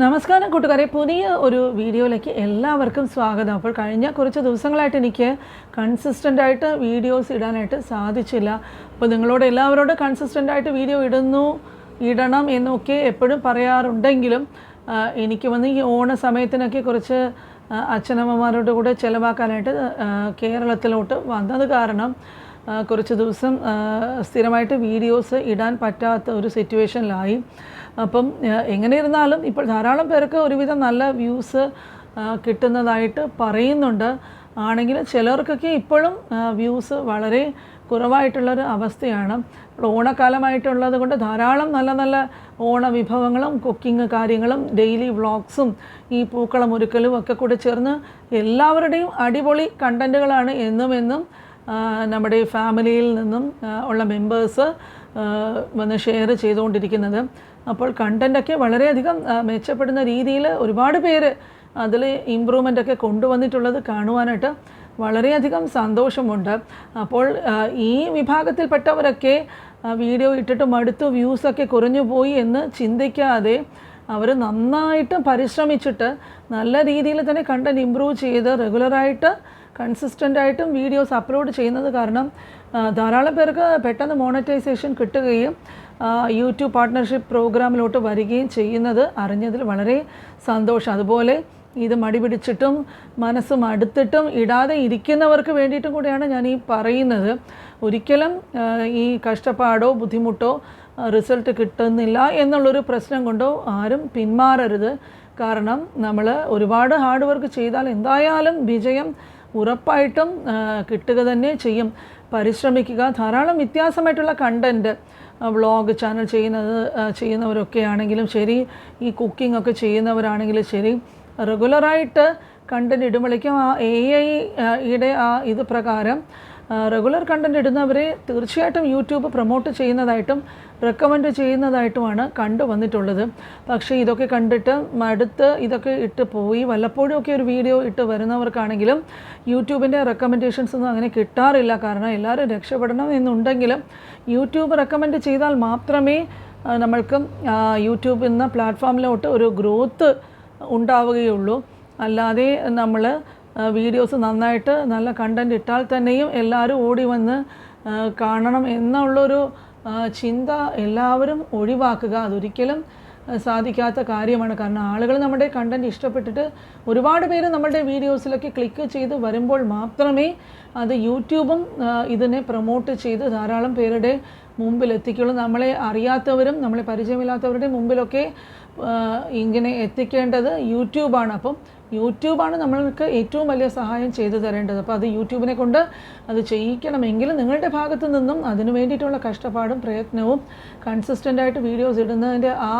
നമസ്കാരം കൂട്ടുകാരെ, പുതിയ ഒരു വീഡിയോയിലേക്ക് എല്ലാവർക്കും സ്വാഗതം. അപ്പോൾ കഴിഞ്ഞ കുറച്ച് ദിവസങ്ങളായിട്ട് എനിക്ക് കൺസിസ്റ്റൻ്റായിട്ട് വീഡിയോസ് ഇടാനായിട്ട് സാധിച്ചില്ല. അപ്പോൾ നിങ്ങളോട് എല്ലാവരോടും കൺസിസ്റ്റൻ്റായിട്ട് വീഡിയോ ഇടണം എന്നൊക്കെ എപ്പോഴും പറയാറുണ്ടെങ്കിലും എനിക്ക് ഈ ഓണ സമയത്തിനൊക്കെ കുറച്ച് അച്ഛനമ്മമാരോട് കൂടെ ചിലവാക്കാനായിട്ട് കേരളത്തിലോട്ട് വന്നത് കാരണം കുറച്ച് ദിവസം സ്ഥിരമായിട്ട് വീഡിയോസ് ഇടാൻ പറ്റാത്ത ഒരു സിറ്റുവേഷനിലായി. അപ്പം എങ്ങനെ ഇരുന്നാലും ഇപ്പോൾ ധാരാളം പേർക്ക് ഒരുവിധം നല്ല വ്യൂസ് കിട്ടുന്നതായിട്ട് പറയുന്നുണ്ട്. ആണെങ്കിലും ചിലർക്കൊക്കെ ഇപ്പോഴും വ്യൂസ് വളരെ കുറവായിട്ടുള്ളൊരു അവസ്ഥയാണ്. ഓണക്കാലമായിട്ടുള്ളത് കൊണ്ട് ധാരാളം നല്ല നല്ല ഓണ വിഭവങ്ങളും കുക്കിംഗ് കാര്യങ്ങളും ഡെയിലി വ്ളോഗ്സും ഈ പൂക്കളം ഒരുക്കലും ഒക്കെ കൂടെ ചേർന്ന് എല്ലാവരുടെയും അടിപൊളി കണ്ടൻറ്റുകളാണ് എന്നും നമ്മുടെ ഫാമിലിയിൽ നിന്നും ഉള്ള മെമ്പേഴ്സ് വന്ന് ഷെയർ ചെയ്തുകൊണ്ടിരിക്കുന്നത്. അപ്പോൾ കണ്ടൻറ്റൊക്കെ വളരെയധികം മെച്ചപ്പെടുന്ന രീതിയിൽ ഒരുപാട് പേര് അതിൽ ഇമ്പ്രൂവ്മെൻ്റൊക്കെ കൊണ്ടുവന്നിട്ടുള്ളത് കാണുവാനായിട്ട് വളരെയധികം സന്തോഷമുണ്ട്. അപ്പോൾ ഈ വിഭാഗത്തിൽപ്പെട്ടവരൊക്കെ വീഡിയോ ഇട്ടിട്ട് മടുത്തു, വ്യൂസൊക്കെ കുറഞ്ഞു പോയി എന്ന് ചിന്തിക്കാതെ അവർ നന്നായിട്ട് പരിശ്രമിച്ചിട്ട് നല്ല രീതിയിൽ തന്നെ കണ്ടൻറ്റ് ഇമ്പ്രൂവ് ചെയ്ത് റെഗുലറായിട്ട് കൺസിസ്റ്റൻ്റായിട്ടും വീഡിയോസ് അപ്ലോഡ് ചെയ്യുന്നത് കാരണം ധാരാളം പേർക്ക് പെട്ടെന്ന് മോണിറ്റൈസേഷൻ കിട്ടുകയും യൂട്യൂബ് പാർട്ട്ണർഷിപ്പ് പ്രോഗ്രാമിലോട്ട് വരികയും ചെയ്യുന്നത് അറിഞ്ഞതിൽ വളരെ സന്തോഷം. അതുപോലെ ഇത് മടി പിടിച്ചിട്ടും മനസ്സ് മടുത്തിട്ടും ഇടാതെ ഇരിക്കുന്നവർക്ക് വേണ്ടിയിട്ടും കൂടിയാണ് ഞാൻ ഈ പറയുന്നത്. ഒരിക്കലും ഈ കഷ്ടപ്പാടോ ബുദ്ധിമുട്ടോ റിസൾട്ട് കിട്ടുന്നില്ല എന്നുള്ളൊരു പ്രശ്നം കൊണ്ടോ ആരും പിന്മാറരുത്. കാരണം നമ്മൾ ഒരുപാട് ഹാർഡ് വർക്ക് ചെയ്താൽ എന്തായാലും വിജയം ഉറപ്പായിട്ടും കിട്ടുക തന്നെ ചെയ്യും. പരിശ്രമിക്കുക. ധാരാളം വ്യത്യാസമായിട്ടുള്ള കണ്ടൻറ്റ് വ്ളോഗ് ചാനൽ ചെയ്യുന്നവരൊക്കെ ആണെങ്കിലും ശരി, ഈ കുക്കിംഗ് ഒക്കെ ചെയ്യുന്നവരാണെങ്കിലും ശരി, റെഗുലറായിട്ട് കണ്ടൻറ്റ് ഇടുമ്പോഴേക്കും ആ AI-യുടെ ഇത് പ്രകാരം റെഗുലർ കണ്ടൻറ്റ് ഇടുന്നവരെ തീർച്ചയായിട്ടും യൂട്യൂബ് പ്രൊമോട്ട് ചെയ്യുന്നതായിട്ടും റെക്കമെൻഡ് ചെയ്യുന്നതായിട്ടുമാണ് കണ്ടുവന്നിട്ടുള്ളത്. പക്ഷേ ഇതൊക്കെ കണ്ടിട്ട് മടുത്ത് ഇതൊക്കെ ഇട്ട് പോയി വല്ലപ്പോഴും ഒക്കെ ഒരു വീഡിയോ ഇട്ട് വരുന്നവർക്കാണെങ്കിലും യൂട്യൂബിൻ്റെ റെക്കമെൻഡേഷൻസ് ഒന്നും അങ്ങനെ കിട്ടാറില്ല. കാരണം എല്ലാവരും രക്ഷപ്പെടണം എന്നുണ്ടെങ്കിലും യൂട്യൂബ് റെക്കമെൻഡ് ചെയ്താൽ മാത്രമേ നമ്മൾക്ക് യൂട്യൂബ് എന്ന പ്ലാറ്റ്ഫോമിലോട്ട് ഒരു ഗ്രോത്ത് ഉണ്ടാവുകയുള്ളൂ. അല്ലാതെ നമ്മൾ വീഡിയോസ് നന്നായിട്ട് നല്ല കണ്ടൻറ്റ് ഇട്ടാൽ തന്നെയും എല്ലാവരും ഓടി വന്ന് കാണണം എന്നുള്ളൊരു ചിന്ത എല്ലാവരും ഒഴിവാക്കുക. അതൊരിക്കലും സാധിക്കാത്ത കാര്യമാണ്. കാരണം ആളുകൾ നമ്മുടെ കണ്ടൻറ്റ് ഇഷ്ടപ്പെട്ടിട്ട് ഒരുപാട് പേര് നമ്മളുടെ വീഡിയോസിലൊക്കെ ക്ലിക്ക് ചെയ്ത് വരുമ്പോൾ മാത്രമേ അത് യൂട്യൂബും ഇതിനെ പ്രൊമോട്ട് ചെയ്ത് ധാരാളം പേരുടെ മുമ്പിൽ എത്തിക്കുള്ളൂ. നമ്മളെ അറിയാത്തവരും നമ്മളെ പരിചയമില്ലാത്തവരുടെ മുമ്പിലൊക്കെ ഇങ്ങനെ എത്തിക്കേണ്ടത് യൂട്യൂബാണ്. അപ്പം യൂട്യൂബാണ് നമ്മൾക്ക് ഏറ്റവും വലിയ സഹായം ചെയ്തു തരേണ്ടത്. അപ്പോൾ അത് യൂട്യൂബിനെ കൊണ്ട് അത് ചെയ്യിക്കണമെങ്കിൽ നിങ്ങളുടെ ഭാഗത്തു നിന്നും അതിനു വേണ്ടിയിട്ടുള്ള കഷ്ടപ്പാടും പ്രയത്നവും കൺസിസ്റ്റൻ്റായിട്ട് വീഡിയോസ് ഇടുന്നതിൻ്റെ ആ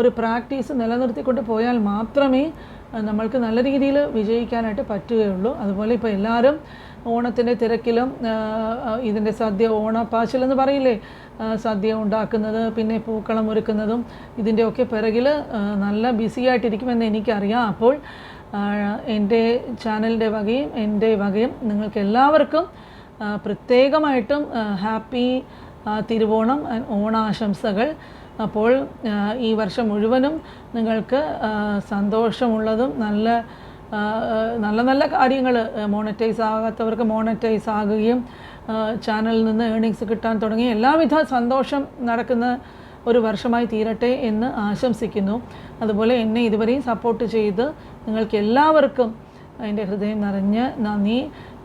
ഒരു പ്രാക്ടീസ് നിലനിർത്തിക്കൊണ്ട് പോയാൽ മാത്രമേ നമ്മൾക്ക് നല്ല രീതിയിൽ വിജയിക്കാനായിട്ട് പറ്റുകയുള്ളൂ. അതുപോലെ ഇപ്പോൾ എല്ലാവരും ഓണത്തിൻ്റെ തിരക്കിലും ഇതിൻ്റെ സദ്യ ഓണപ്പാച്ചിലെന്ന് പറയില്ലേ, സദ്യ ഉണ്ടാക്കുന്നത് പിന്നെ പൂക്കളം ഒരുക്കുന്നതും ഇതിൻ്റെയൊക്കെ പിറകിൽ നല്ല ബിസി ആയിട്ടിരിക്കുമെന്ന് എനിക്കറിയാം. അപ്പോൾ എൻ്റെ ചാനലിൻ്റെ വകയും എൻ്റെ വകയും നിങ്ങൾക്ക് എല്ലാവർക്കും പ്രത്യേകമായിട്ടും ഹാപ്പി തിരുവോണം ഓണാശംസകൾ. അപ്പോൾ ഈ വർഷം മുഴുവനും നിങ്ങൾക്ക് സന്തോഷമുള്ളതും നല്ല നല്ല കാര്യങ്ങൾ മോണിറ്റൈസ് ആകാത്തവർക്ക് മോണിറ്റൈസ് ആകുകയും ചാനലിൽ നിന്ന് ഏർണിങ്സ് കിട്ടാൻ തുടങ്ങി എല്ലാവിധ സന്തോഷം നടക്കുന്ന ഒരു വർഷമായി തീരട്ടെ എന്ന് ആശംസിക്കുന്നു. അതുപോലെ എന്നെ ഇതുവരെയും സപ്പോർട്ട് ചെയ്ത് നിങ്ങൾക്ക് എല്ലാവർക്കും എൻ്റെ ഹൃദയം നിറഞ്ഞ നന്ദി.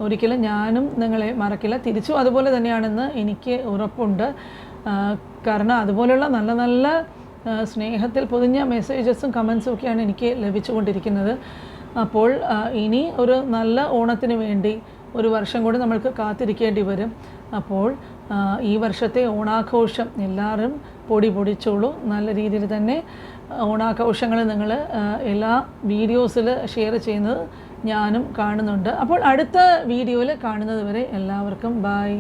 ഒരിക്കലും ഞാനും നിങ്ങളെ മറക്കില്ല. തിരിച്ചും അതുപോലെ തന്നെയാണെന്ന് എനിക്ക് ഉറപ്പുണ്ട്. കാരണം അതുപോലെയുള്ള നല്ല നല്ല സ്നേഹത്തിൽ പൊതിഞ്ഞ മെസ്സേജസും കമൻസും ഒക്കെയാണ് എനിക്ക് ലഭിച്ചുകൊണ്ടിരിക്കുന്നത്. അപ്പോൾ ഇനി ഒരു നല്ല ഓണത്തിന് വേണ്ടി ഒരു വർഷം കൂടി നമ്മൾക്ക് കാത്തിരിക്കേണ്ടി വരും. അപ്പോൾ ഈ വർഷത്തെ ഓണാഘോഷം എല്ലാവരും പൊടിച്ചോളൂ. നല്ല രീതിയിൽ തന്നെ ഓണാഘോഷങ്ങൾ നിങ്ങൾ എല്ലാ വീഡിയോസിൽ ഷെയർ ചെയ്യുന്നത് ഞാനും കാണുന്നുണ്ട്. അപ്പോൾ അടുത്ത വീഡിയോയിൽ കാണുന്നത് വരെ എല്ലാവർക്കും ബൈ.